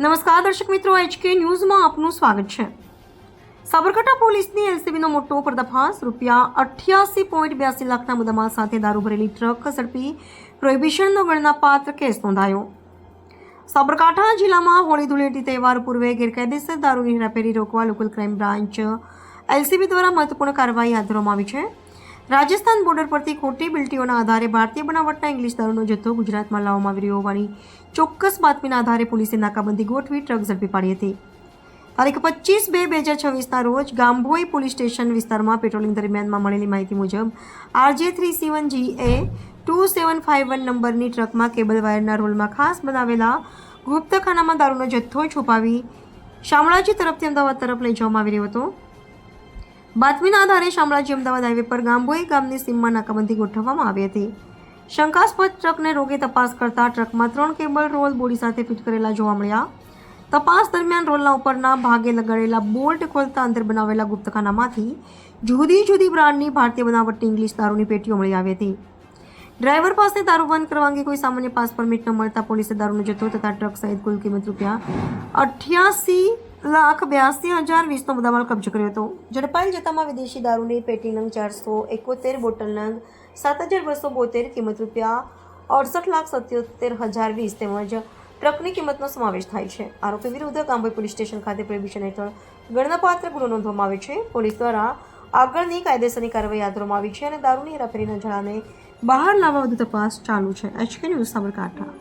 નમસ્કાર દર્શક મિત્રો, HK ન્યૂઝમાં આપનું સ્વાગત છે। સાબરકાંઠા પોલીસની એલસીબીનો મોટો પર્દાફાશ। રૂપિયા 88.82 લાખના મુદ્દામાલ સાથે દારૂ ભરેલી ટ્રક ઝડપી પ્રોહિબિશનનો ગણનાપાત્ર કેસ નોંધાયો। સાબરકાંઠા જિલ્લામાં હોળી ધૂળેટી તહેવાર પૂર્વે ગેરકાયદેસર દારૂની હેરાફેરી રોકવા લોકલ ક્રાઇમ બ્રાન્ચ એલસીબી દ્વારા મહત્વપૂર્ણ કાર્યવાહી હાથ ધરવામાં આવી છે। રાજસ્થાન બોર્ડર પરથી ખોટી બિલ્ટીઓના આધારે ભારતીય બનાવટના ઇંગ્લિશ દારૂનો જથ્થો ગુજરાતમાં લાવવામાં આવી રહ્યો હોવાની ચોક્કસ બાતમીના આધારે પોલીસે નાકાબંધી ગોઠવી ટ્રક ઝડપી પાડી હતી। તારીખ 25/2/2024ના રોજ ગામભોઈ પોલીસ સ્ટેશન વિસ્તારમાં પેટ્રોલિંગ દરમિયાનમાં મળેલી માહિતી મુજબ RJ3C1GA 2751 નંબરની ટ્રકમાં કેબલ વાયરના રોલમાં ખાસ બનાવેલા ગુપ્તખાનામાં દારૂનો જથ્થો છુપાવી શામળાજી તરફથી અમદાવાદ તરફ લઈ જવામાં આવી રહ્યો હતો। બાતમીના આધારે શામળાજી અમદાવાદ હાઈવે પર ગામભોઈ ગામની સીમમાં નાકાબંધી ગોઠવવામાં આવી હતી। શંકાસ્પદ ટ્રકને રોગે તપાસ કરતા ટ્રકમાં 3 કેબલ રોલ બોડી સાથે ફિટ કરેલા જોવા મળ્યા। તપાસ દરમિયાન રોલના ઉપરના ભાગે લગાડેલા બોલ્ટ ખોલતા અંદર બનાવેલા ગુપ્તખાનામાંથી જુદી જુદી બ્રાન્ડની ભારતીય બનાવટની ઇંગ્લિશ દારૂની પેટીઓ મળી આવી હતી। ડ્રાઈવર પાસે દારૂ બંધ કરવા અંગે કોઈ સામાન્ય પાસ પરમિટ ન મળતા પોલીસે દારૂનો જથ્થો તથા ટ્રક સહિત કુલ કિંમત રૂપિયા 88,82,020નો મુદ્દામાલ કબજે કર્યો હતો। ઝડપાયેલ જથ્થામાં વિદેશી દારૂની પેટી નંગ 471, બોટલ નંગ 7,272, કિંમત રૂપિયા 68,77,020 તેમજ ટ્રકની કિંમતનો સમાવેશ થાય છે। આરોપી વિરુદ્ધ ગામભોઈ પોલીસ સ્ટેશન ખાતે પ્રોહિબિશન હેઠળ ગણનાપાત્ર ગુનો નોંધવામાં આવ્યો છે। પોલીસ દ્વારા આગળની કાયદેસરની કાર્યવાહી હાથ ધરવામાં આવી છે અને દારૂની હેરાફેરીના જાળાને બહાર લાવવા વધુ તપાસ ચાલુ છે। HK news Sabarkantha.